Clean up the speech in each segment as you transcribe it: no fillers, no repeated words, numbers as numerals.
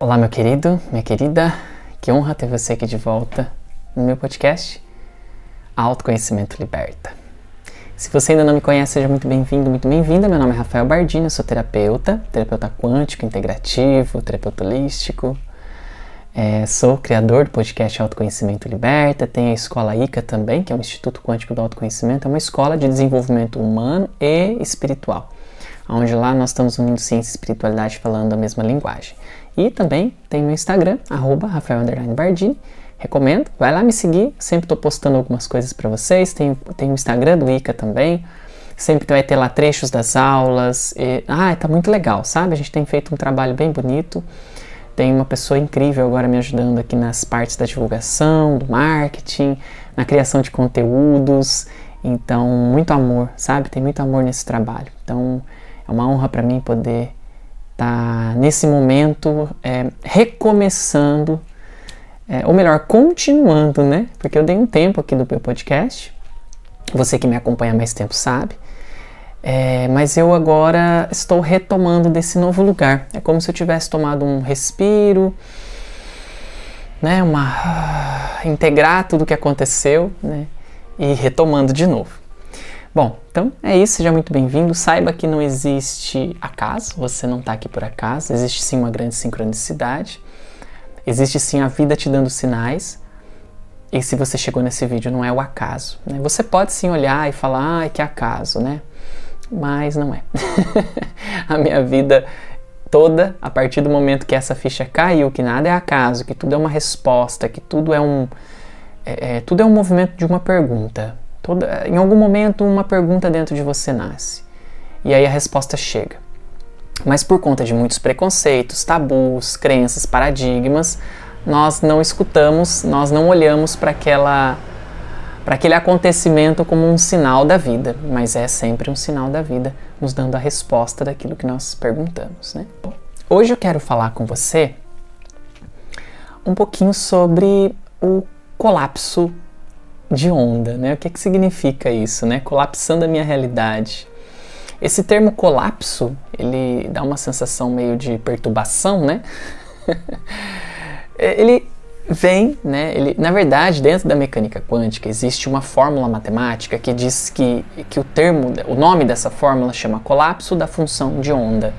Olá, meu querido, minha querida, que honra ter você aqui de volta no meu podcast Autoconhecimento Liberta. Se você ainda não me conhece, seja muito bem-vindo, muito bem-vinda. Meu nome é Rafael Bardini, eu sou terapeuta quântico, integrativo, terapeuta holístico. Sou criador do podcast Autoconhecimento Liberta, tenho a escola ICA também, que é o Instituto Quântico do Autoconhecimento, é uma escola de desenvolvimento humano e espiritual, onde lá nós estamos unindo ciência e espiritualidade falando a mesma linguagem. E também tem meu Instagram, @Rafael_Bardini. Recomendo, vai lá me seguir, sempre estou postando algumas coisas para vocês. Tem o Instagram do ICA também, sempre vai ter lá trechos das aulas. Tá muito legal, sabe? A gente tem feito um trabalho bem bonito. Tem uma pessoa incrível agora me ajudando aqui nas partes da divulgação, do marketing, na criação de conteúdos. Então, muito amor, sabe? Tem muito amor nesse trabalho. Então, é uma honra para mim poder estar nesse momento recomeçando, ou melhor, continuando, né? Porque eu dei um tempo aqui do meu podcast, você que me acompanha há mais tempo sabe, mas eu agora estou retomando desse novo lugar. É como se eu tivesse tomado um respiro, né? Integrar tudo o que aconteceu, né? E retomando de novo. Bom, então é isso, seja muito bem-vindo. Saiba que não existe acaso, você não está aqui por acaso, existe sim uma grande sincronicidade, existe sim a vida te dando sinais, e se você chegou nesse vídeo não é o acaso, né? Você pode sim olhar e falar, que acaso, né? Mas não é. A minha vida toda, a partir do momento que essa ficha caiu, que nada é acaso, que tudo é uma resposta, que tudo é um movimento de uma pergunta. Em algum momento uma pergunta dentro de você nasce e aí a resposta chega, mas por conta de muitos preconceitos, tabus, crenças, paradigmas, nós não escutamos, nós não olhamos para aquele acontecimento como um sinal da vida, mas é sempre um sinal da vida nos dando a resposta daquilo que nós perguntamos, né? Bom, hoje eu quero falar com você um pouquinho sobre o colapso de onda, né? O que significa isso, né? Colapsando a minha realidade. Esse termo colapso, ele dá uma sensação meio de perturbação, né? Ele vem, né? Na verdade, dentro da mecânica quântica existe uma fórmula matemática que diz que o nome dessa fórmula chama colapso da função de onda.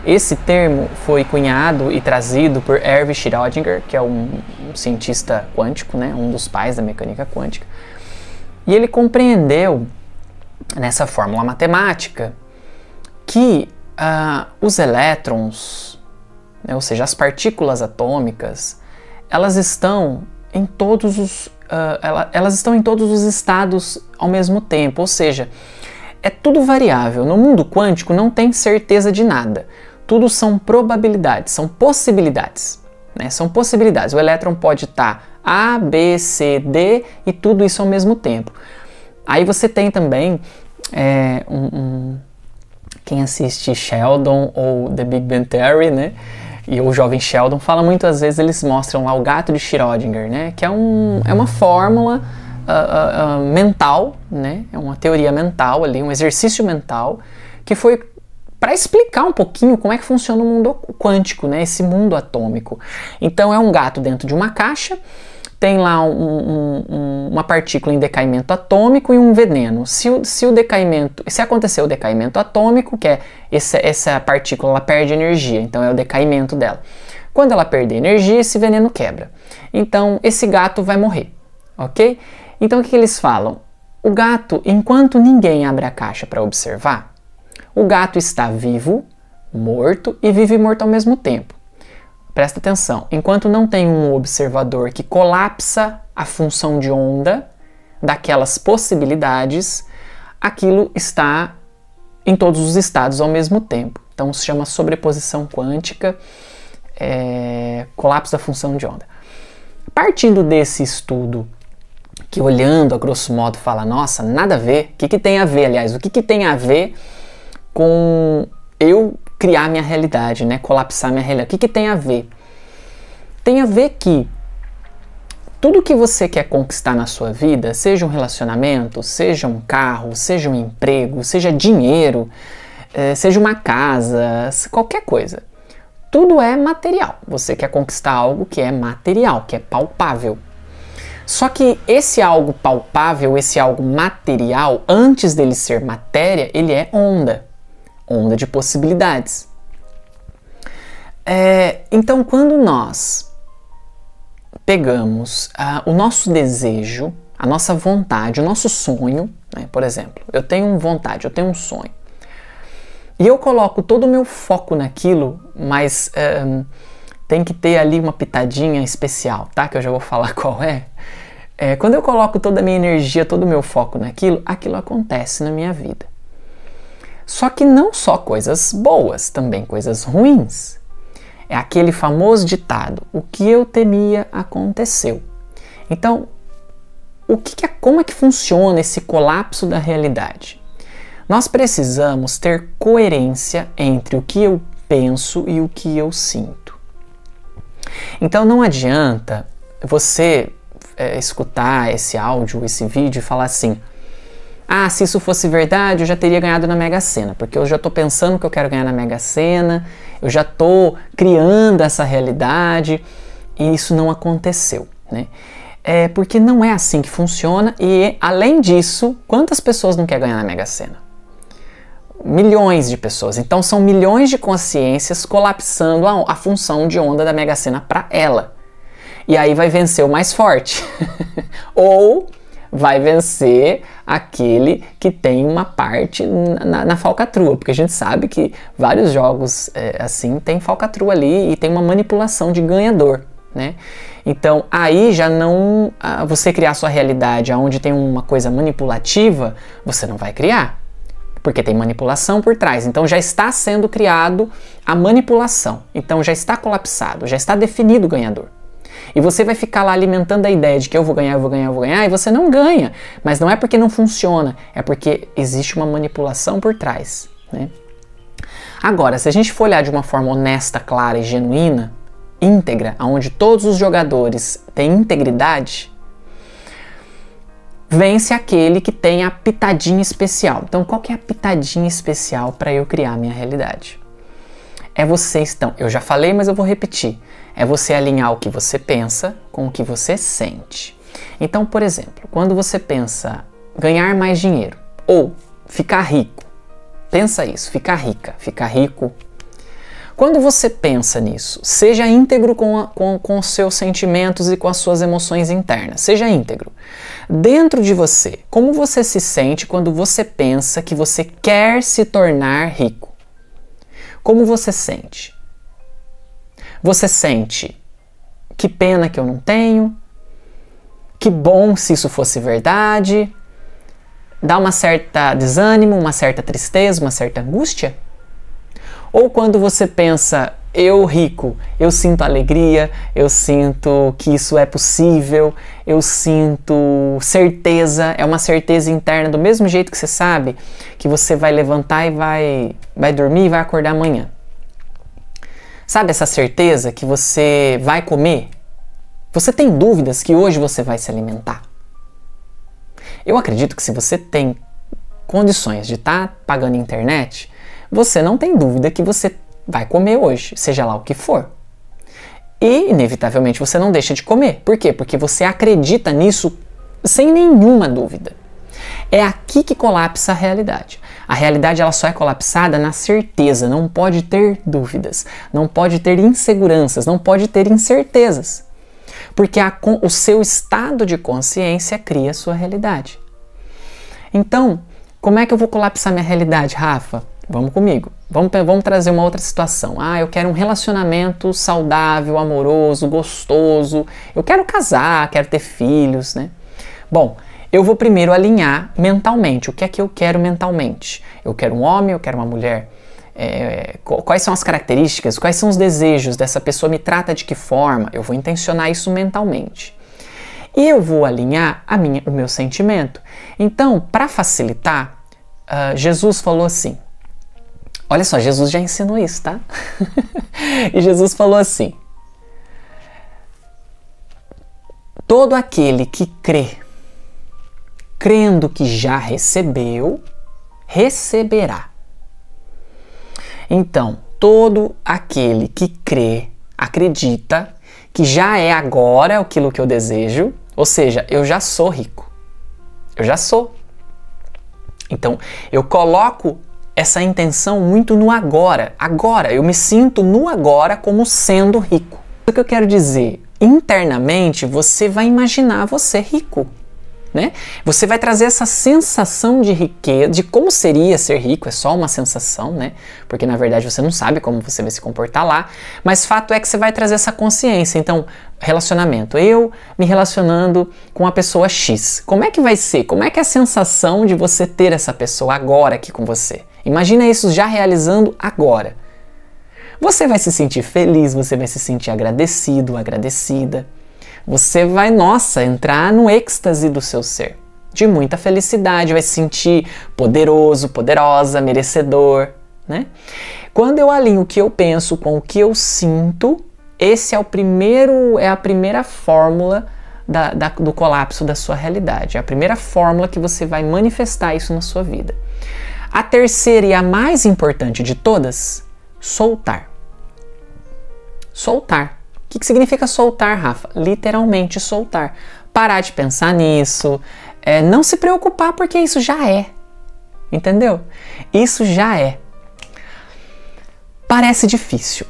Esse termo foi cunhado e trazido por Erwin Schrödinger, que é um cientista quântico, né, um dos pais da mecânica quântica. E ele compreendeu, nessa fórmula matemática, que os elétrons, né, ou seja, as partículas atômicas, elas estão em todos os estados ao mesmo tempo, ou seja, é tudo variável. No mundo quântico não tem certeza de nada. Tudo são probabilidades, são possibilidades, né? São possibilidades. O elétron pode estar A, B, C, D e tudo isso ao mesmo tempo. Aí você tem também quem assiste Sheldon ou The Big Bang Theory, né? E o jovem Sheldon fala muitas vezes, eles mostram lá o gato de Schrödinger, né? Que é uma fórmula mental, né? É uma teoria mental ali, um exercício mental que foi para explicar um pouquinho como é que funciona o mundo quântico, né? Esse mundo atômico. Então é um gato dentro de uma caixa, tem lá uma partícula em decaimento atômico e um veneno. Se acontecer o decaimento atômico, que é essa partícula, ela perde energia, então é o decaimento dela. Quando ela perder energia, esse veneno quebra. Então esse gato vai morrer, ok? Então o que eles falam? O gato, enquanto ninguém abre a caixa para observar, o gato está vivo, morto e vivo e morto ao mesmo tempo. Presta atenção, enquanto não tem um observador que colapsa a função de onda daquelas possibilidades, aquilo está em todos os estados ao mesmo tempo. Então se chama sobreposição quântica, colapso da função de onda. Partindo desse estudo, que olhando a grosso modo fala, nossa, nada a ver, o que tem a ver, aliás, o que tem a ver com eu criar minha realidade, né? Colapsar minha realidade. O que tem a ver? Tem a ver que tudo que você quer conquistar na sua vida, seja um relacionamento, seja um carro, seja um emprego, seja dinheiro, seja uma casa, qualquer coisa, tudo é material. Você quer conquistar algo que é material, que é palpável. Só que esse algo palpável, esse algo material, antes dele ser matéria, ele é onda. Onda de possibilidades. Então, quando nós pegamos o nosso desejo, a nossa vontade, o nosso sonho, né? Por exemplo, eu tenho vontade, eu tenho um sonho, e eu coloco todo o meu foco naquilo, mas tem que ter ali uma pitadinha especial, tá? Que eu já vou falar qual é. Quando eu coloco toda a minha energia, todo o meu foco naquilo, aquilo acontece na minha vida. Só que não só coisas boas, também coisas ruins. É aquele famoso ditado, o que eu temia aconteceu. Então, como é que funciona esse colapso da realidade? Nós precisamos ter coerência entre o que eu penso e o que eu sinto. Então não adianta você escutar esse áudio, esse vídeo e falar assim: ah, se isso fosse verdade, eu já teria ganhado na Mega Sena, porque eu já estou pensando que eu quero ganhar na Mega Sena, eu já estou criando essa realidade e isso não aconteceu, né? Porque não é assim que funciona e, além disso, quantas pessoas não querem ganhar na Mega Sena? Milhões de pessoas. Então são milhões de consciências colapsando a função de onda da Mega Sena para ela. E aí vai vencer o mais forte. Ou vai vencer aquele que tem uma parte na falcatrua, porque a gente sabe que vários jogos assim tem falcatrua ali e tem uma manipulação de ganhador, né? Então aí já não você criar sua realidade onde tem uma coisa manipulativa, você não vai criar, porque tem manipulação por trás. Então já está sendo criado a manipulação, então já está colapsado, já está definido o ganhador. E você vai ficar lá alimentando a ideia de que eu vou ganhar, eu vou ganhar, eu vou ganhar, e você não ganha. Mas não é porque não funciona, é porque existe uma manipulação por trás, né? Agora, se a gente for olhar de uma forma honesta, clara e genuína, íntegra, onde todos os jogadores têm integridade, vence aquele que tem a pitadinha especial. Então, qual que é a pitadinha especial para eu criar a minha realidade? Então, eu já falei, mas eu vou repetir. É você alinhar o que você pensa com o que você sente. Então, por exemplo, quando você pensa ganhar mais dinheiro ou ficar rico, pensa isso, ficar rica, ficar rico. Quando você pensa nisso, seja íntegro com os seus sentimentos e com as suas emoções internas. Seja íntegro. Dentro de você, como você se sente quando você pensa que você quer se tornar rico? Como você sente? Você sente, que pena que eu não tenho, que bom se isso fosse verdade, dá uma certa desânimo, uma certa tristeza, uma certa angústia? Ou quando você pensa, eu rico, eu sinto alegria, eu sinto que isso é possível, eu sinto certeza, é uma certeza interna, do mesmo jeito que você sabe que você vai levantar e vai dormir e vai acordar amanhã. Sabe essa certeza que você vai comer? Você tem dúvidas que hoje você vai se alimentar? Eu acredito que se você tem condições de estar pagando internet, você não tem dúvida que você vai comer hoje, seja lá o que for. E, inevitavelmente, você não deixa de comer. Por quê? Porque você acredita nisso sem nenhuma dúvida. É aqui que colapsa a realidade. A realidade ela só é colapsada na certeza, não pode ter dúvidas, não pode ter inseguranças, não pode ter incertezas. Porque o seu estado de consciência cria a sua realidade. Então, como é que eu vou colapsar minha realidade, Rafa? Vamos comigo. Vamos trazer uma outra situação. Ah, eu quero um relacionamento saudável, amoroso, gostoso. Eu quero casar, quero ter filhos, né? Bom, eu vou primeiro alinhar mentalmente. O que é que eu quero mentalmente? Eu quero um homem, eu quero uma mulher. Quais são as características? Quais são os desejos dessa pessoa? Me trata de que forma? Eu vou intencionar isso mentalmente. E eu vou alinhar o meu sentimento. Então, para facilitar, Jesus falou assim. Olha só, Jesus já ensinou isso, tá? E Jesus falou assim: todo aquele que crê, crendo que já recebeu, receberá. Então, todo aquele que crê, acredita que já é agora aquilo que eu desejo, ou seja, eu já sou rico. Eu já sou. Então, eu coloco essa intenção muito no agora. Agora, eu me sinto no agora como sendo rico. O que eu quero dizer? Internamente, você vai imaginar você rico, né? Você vai trazer essa sensação de riqueza, de como seria ser rico, é só uma sensação, né? Porque na verdade você não sabe como você vai se comportar lá, mas fato é que você vai trazer essa consciência. Então, relacionamento, eu me relacionando com a pessoa X, como é que vai ser? Como é que é a sensação de você ter essa pessoa agora aqui com você? Imagina isso já realizando agora. Você vai se sentir feliz, você vai se sentir agradecido, agradecida. Você vai, nossa, entrar no êxtase do seu ser, de muita felicidade, vai se sentir poderoso, poderosa, merecedor, né? Quando eu alinho o que eu penso com o que eu sinto, esse é a primeira fórmula do colapso da sua realidade, é a primeira fórmula que você vai manifestar isso na sua vida. A terceira e a mais importante de todas, soltar. Soltar. O que significa soltar, Rafa? Literalmente soltar. Parar de pensar nisso, não se preocupar porque isso já é. Entendeu? Isso já é. Parece difícil.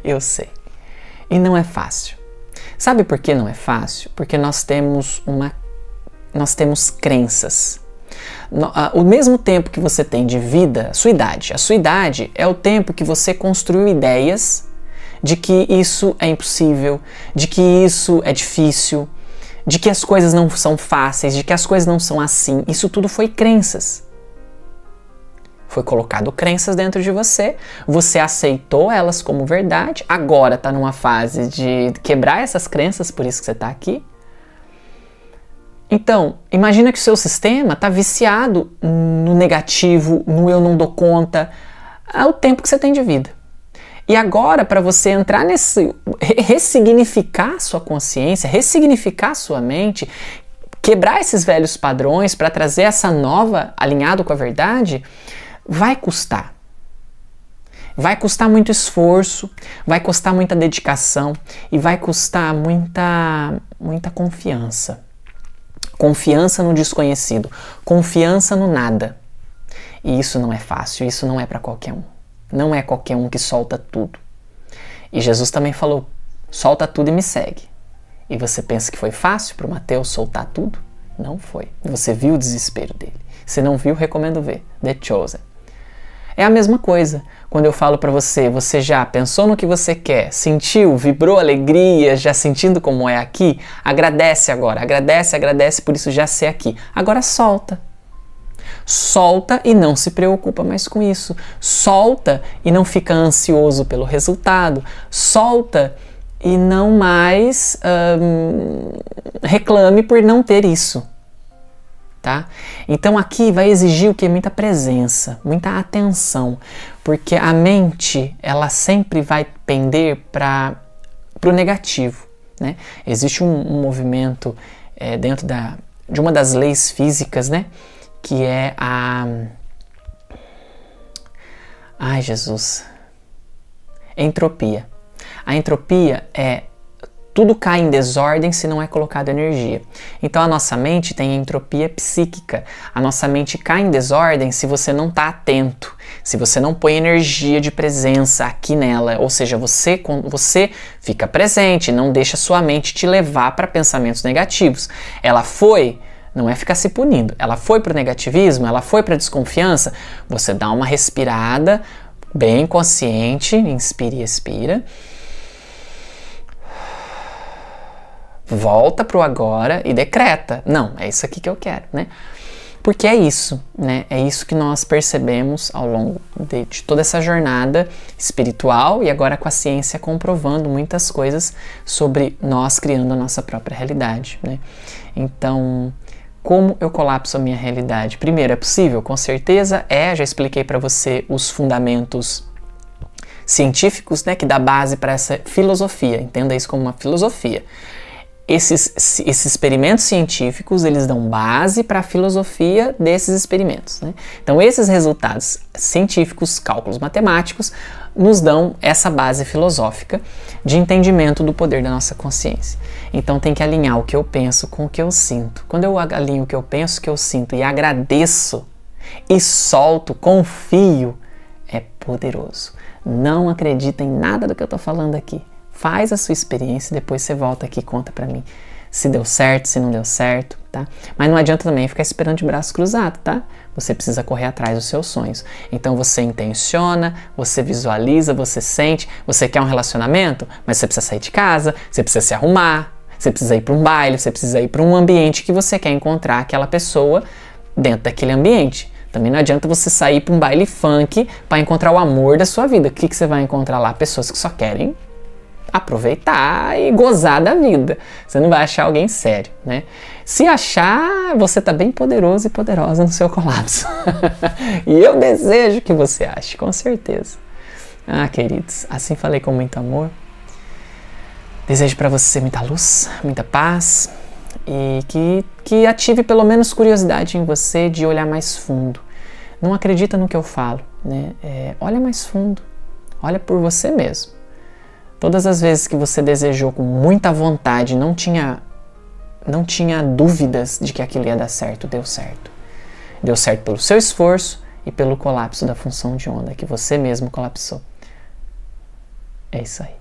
Eu sei. E não é fácil. Sabe por que não é fácil? Porque nós temos crenças. O mesmo tempo que você tem de vida, a sua idade é o tempo que você construiu ideias de que isso é impossível, de que isso é difícil, de que as coisas não são fáceis, de que as coisas não são assim. Isso tudo foi crenças. Foi colocado crenças dentro de você, você aceitou elas como verdade, agora está numa fase de quebrar essas crenças, por isso que você está aqui. Então, imagina que o seu sistema está viciado no negativo, no eu não dou conta, ao tempo que você tem de vida. E agora, para você entrar ressignificar sua consciência, ressignificar sua mente, quebrar esses velhos padrões para trazer essa nova alinhado com a verdade, vai custar. Vai custar muito esforço, vai custar muita dedicação e vai custar muita confiança. Confiança no desconhecido, confiança no nada. E isso não é fácil, isso não é para qualquer um. Não é qualquer um que solta tudo. E Jesus também falou, solta tudo e me segue. E você pensa que foi fácil para o Mateus soltar tudo? Não foi. Você viu o desespero dele. Se não viu, recomendo ver. The Chosen. É a mesma coisa. Quando eu falo para você, você já pensou no que você quer, sentiu, vibrou alegria, já sentindo como é aqui? Agradece agora. Agradece por isso já ser aqui. Agora solta. Solta e não se preocupa mais com isso. Solta e não fica ansioso pelo resultado. Solta e não mais reclame por não ter isso. Tá? Então aqui vai exigir o quê? Muita presença, muita atenção, porque a mente ela sempre vai pender para o negativo, né? Existe um movimento dentro de uma das leis físicas, né? Que é Ai, Jesus! Entropia. A entropia é tudo cai em desordem se não é colocado energia. Então a nossa mente tem entropia psíquica. A nossa mente cai em desordem se você não está atento, se você não põe energia de presença aqui nela. Ou seja, você fica presente, não deixa sua mente te levar para pensamentos negativos. Ela foi, não é ficar se punindo, ela foi para o negativismo, ela foi para a desconfiança, você dá uma respirada bem consciente, inspira e expira. Volta pro agora e decreta. Não, é isso aqui que eu quero, né? Porque é isso, né? É isso que nós percebemos ao longo de toda essa jornada espiritual e agora com a ciência comprovando muitas coisas sobre nós criando a nossa própria realidade, né? Então, como eu colapso a minha realidade? Primeiro, é possível? Com certeza é. Já expliquei para você os fundamentos científicos, né? Que dá base para essa filosofia. Entenda isso como uma filosofia. esses experimentos científicos, eles dão base para a filosofia desses experimentos, né? Então, esses resultados científicos, cálculos matemáticos, nos dão essa base filosófica de entendimento do poder da nossa consciência. Então, tem que alinhar o que eu penso com o que eu sinto. Quando eu alinho o que eu penso, o que eu sinto e agradeço e solto, confio, é poderoso. Não acredita em nada do que eu estou falando aqui. Faz a sua experiência e depois você volta aqui e conta pra mim se deu certo, se não deu certo, tá? Mas não adianta também ficar esperando de braço cruzado, tá? Você precisa correr atrás dos seus sonhos. Então você intenciona, você visualiza, você sente, você quer um relacionamento, mas você precisa sair de casa, você precisa se arrumar, você precisa ir para um baile, você precisa ir para um ambiente que você quer encontrar aquela pessoa dentro daquele ambiente. Também não adianta você sair para um baile funk para encontrar o amor da sua vida. O que você vai encontrar lá? Pessoas que só querem aproveitar e gozar da vida. Você não vai achar alguém sério, né? Se achar, você tá bem poderoso e poderosa no seu colapso. E eu desejo que você ache, com certeza. Ah, queridos, assim falei com muito amor. Desejo para você muita luz, muita paz e que ative pelo menos curiosidade em você de olhar mais fundo. Não acredita no que eu falo, né? Olha mais fundo, olha por você mesmo. Todas as vezes que você desejou com muita vontade, não tinha dúvidas de que aquilo ia dar certo, deu certo. Deu certo pelo seu esforço e pelo colapso da função de onda, que você mesmo colapsou. É isso aí.